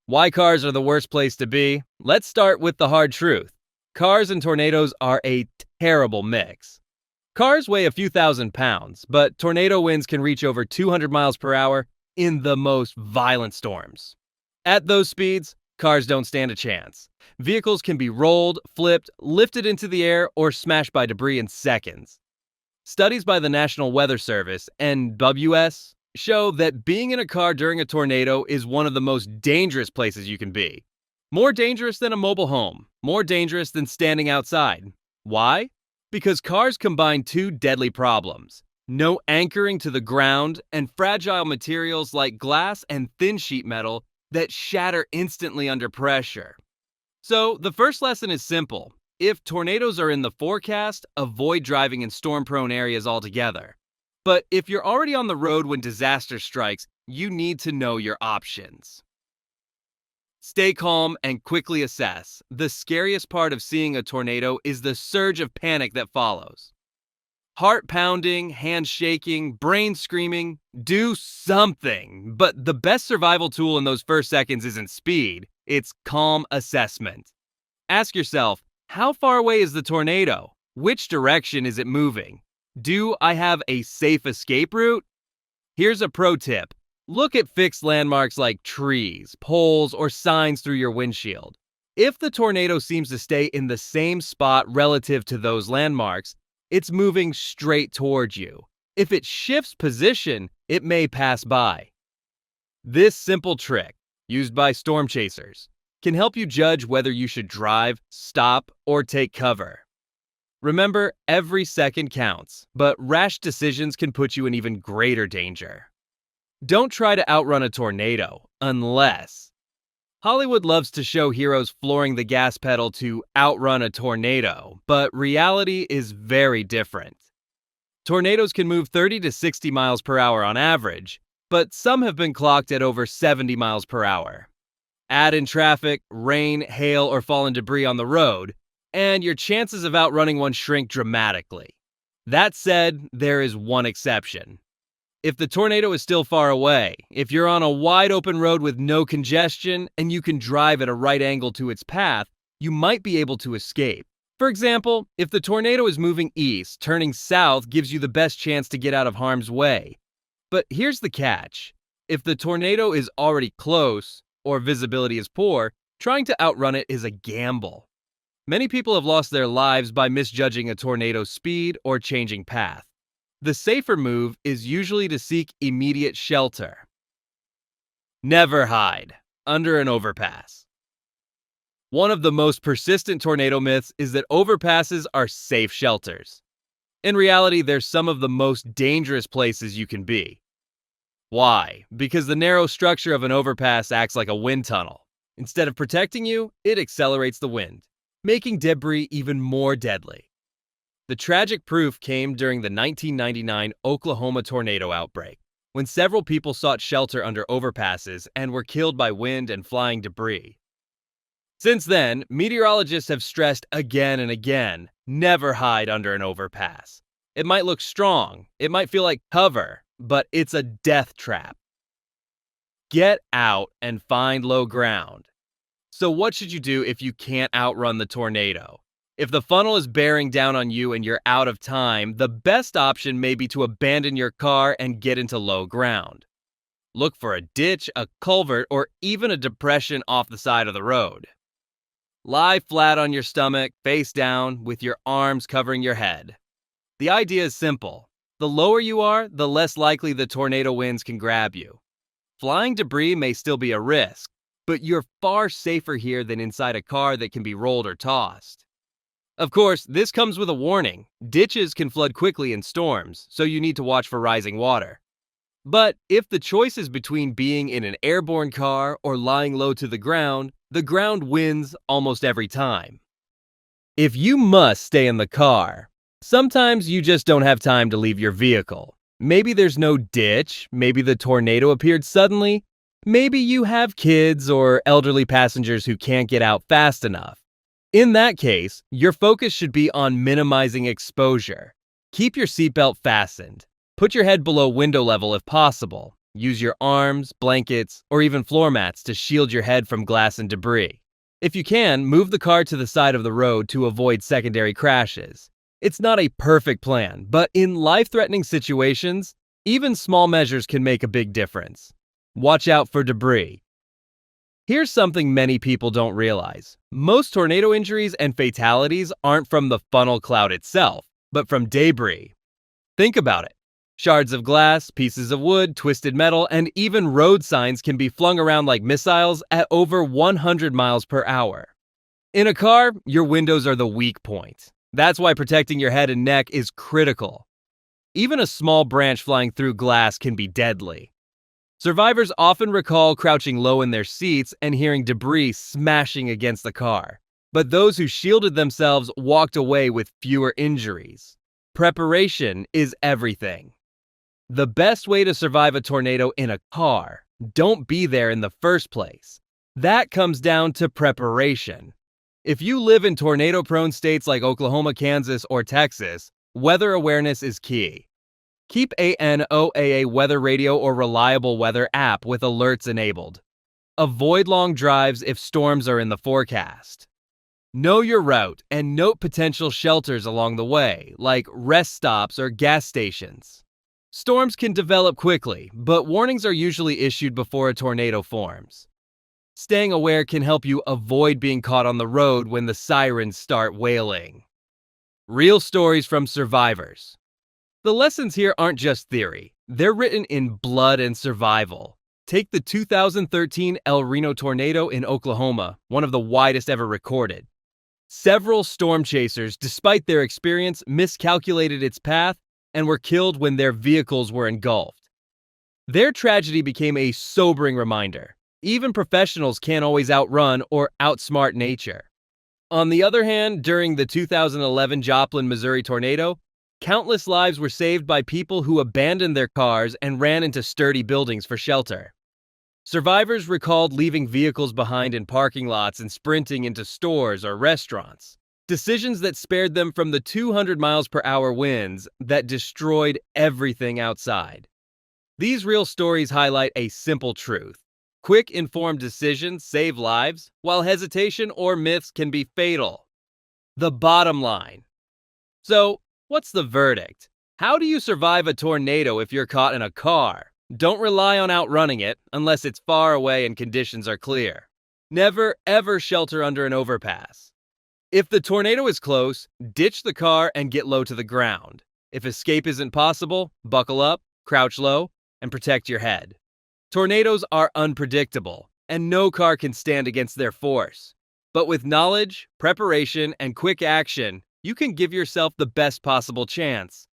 Why cars are the worst place to be? Let's start with the hard truth. Cars and tornadoes are a terrible mix. Cars weigh a few thousand pounds, but tornado winds can reach over 200 miles per hour in the most violent storms. At those speeds, cars don't stand a chance. Vehicles can be rolled, flipped, lifted into the air, or smashed by debris in seconds. Studies by the National Weather Service, NWS, show that being in a car during a tornado is one of the most dangerous places you can be. More dangerous than a mobile home, more dangerous than standing outside. Why? Because cars combine two deadly problems: no anchoring to the ground and fragile materials like glass and thin sheet metal that shatter instantly under pressure. So, the first lesson is simple. If tornadoes are in the forecast, avoid driving in storm-prone areas altogether. But if you're already on the road when disaster strikes, you need to know your options. Stay calm and quickly assess. The scariest part of seeing a tornado is the surge of panic that follows. Heart pounding, hands shaking, brain screaming, do something. But the best survival tool in those first seconds isn't speed, it's calm assessment. Ask yourself, how far away is the tornado? Which direction is it moving? Do I have a safe escape route? Here's a pro tip. Look at fixed landmarks like trees, poles, or signs through your windshield. If the tornado seems to stay in the same spot relative to those landmarks, it's moving straight towards you. If it shifts position, it may pass by. This simple trick, used by storm chasers, can help you judge whether you should drive, stop, or take cover. Remember, every second counts, but rash decisions can put you in even greater danger. Don't try to outrun a tornado, unless Hollywood loves to show heroes flooring the gas pedal to outrun a tornado, but reality is very different. Tornadoes can move 30 to 60 miles per hour on average, but some have been clocked at over 70 miles per hour. Add in traffic, rain, hail, or fallen debris on the road, and your chances of outrunning one shrink dramatically. That said, there is one exception. If the tornado is still far away, if you're on a wide open road with no congestion and you can drive at a right angle to its path, you might be able to escape. For example, if the tornado is moving east, turning south gives you the best chance to get out of harm's way. But here's the catch. If the tornado is already close, or visibility is poor, trying to outrun it is a gamble. Many people have lost their lives by misjudging a tornado's speed or changing path. The safer move is usually to seek immediate shelter. Never hide under an overpass. One of the most persistent tornado myths is that overpasses are safe shelters. In reality, they're some of the most dangerous places you can be. Why? Because the narrow structure of an overpass acts like a wind tunnel. Instead of protecting you, it accelerates the wind, making debris even more deadly. The tragic proof came during the 1999 Oklahoma tornado outbreak, when several people sought shelter under overpasses and were killed by wind and flying debris. Since then, meteorologists have stressed again and again, never hide under an overpass. It might look strong, it might feel like cover, but it's a death trap. Get out and find low ground. So what should you do if you can't outrun the tornado? If the funnel is bearing down on you and you're out of time, the best option may be to abandon your car and get into low ground. Look for a ditch, a culvert, or even a depression off the side of the road. Lie flat on your stomach, face down, with your arms covering your head. The idea is simple. The lower you are, the less likely the tornado winds can grab you. Flying debris may still be a risk, but you're far safer here than inside a car that can be rolled or tossed. Of course, this comes with a warning. Ditches can flood quickly in storms, so you need to watch for rising water. But if the choice is between being in an airborne car or lying low to the ground wins almost every time. If you must stay in the car, sometimes you just don't have time to leave your vehicle. Maybe there's no ditch, maybe the tornado appeared suddenly, maybe you have kids or elderly passengers who can't get out fast enough. In that case, your focus should be on minimizing exposure. Keep your seatbelt fastened. Put your head below window level if possible. Use your arms, blankets, or even floor mats to shield your head from glass and debris. If you can, move the car to the side of the road to avoid secondary crashes. It's not a perfect plan, but in life-threatening situations, even small measures can make a big difference. Watch out for debris. Here's something many people don't realize. Most tornado injuries and fatalities aren't from the funnel cloud itself, but from debris. Think about it. Shards of glass, pieces of wood, twisted metal, and even road signs can be flung around like missiles at over 100 miles per hour. In a car, your windows are the weak point. That's why protecting your head and neck is critical. Even a small branch flying through glass can be deadly. Survivors often recall crouching low in their seats and hearing debris smashing against the car. But those who shielded themselves walked away with fewer injuries. Preparation is everything. The best way to survive a tornado in a car, don't be there in the first place. That comes down to preparation. If you live in tornado-prone states like Oklahoma, Kansas, or Texas, weather awareness is key. Keep a NOAA weather radio or reliable weather app with alerts enabled. Avoid long drives if storms are in the forecast. Know your route and note potential shelters along the way, like rest stops or gas stations. Storms can develop quickly, but warnings are usually issued before a tornado forms. Staying aware can help you avoid being caught on the road when the sirens start wailing. Real stories from survivors. The lessons here aren't just theory. They're written in blood and survival. Take the 2013 El Reno tornado in Oklahoma, one of the widest ever recorded. Several storm chasers, despite their experience, miscalculated its path and were killed when their vehicles were engulfed. Their tragedy became a sobering reminder. Even professionals can't always outrun or outsmart nature. On the other hand, during the 2011 Joplin, Missouri tornado, countless lives were saved by people who abandoned their cars and ran into sturdy buildings for shelter. Survivors recalled leaving vehicles behind in parking lots and sprinting into stores or restaurants. Decisions that spared them from the 200 miles per hour winds that destroyed everything outside. These real stories highlight a simple truth. Quick, informed decisions save lives, while hesitation or myths can be fatal. The bottom line. So, what's the verdict? How do you survive a tornado if you're caught in a car? Don't rely on outrunning it unless it's far away and conditions are clear. Never, ever shelter under an overpass. If the tornado is close, ditch the car and get low to the ground. If escape isn't possible, buckle up, crouch low, and protect your head. Tornadoes are unpredictable, and no car can stand against their force. But with knowledge, preparation, and quick action, you can give yourself the best possible chance.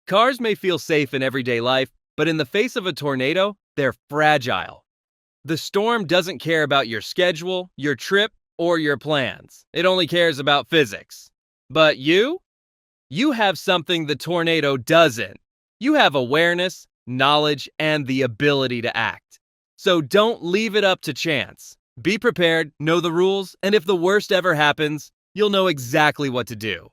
Cars may feel safe in everyday life, but in the face of a tornado, they're fragile. The storm doesn't care about your schedule, your trip, or your plans. It only cares about physics. But you? You have something the tornado doesn't. You have awareness, knowledge, and the ability to act. So don't leave it up to chance. Be prepared, know the rules, and if the worst ever happens, you'll know exactly what to do.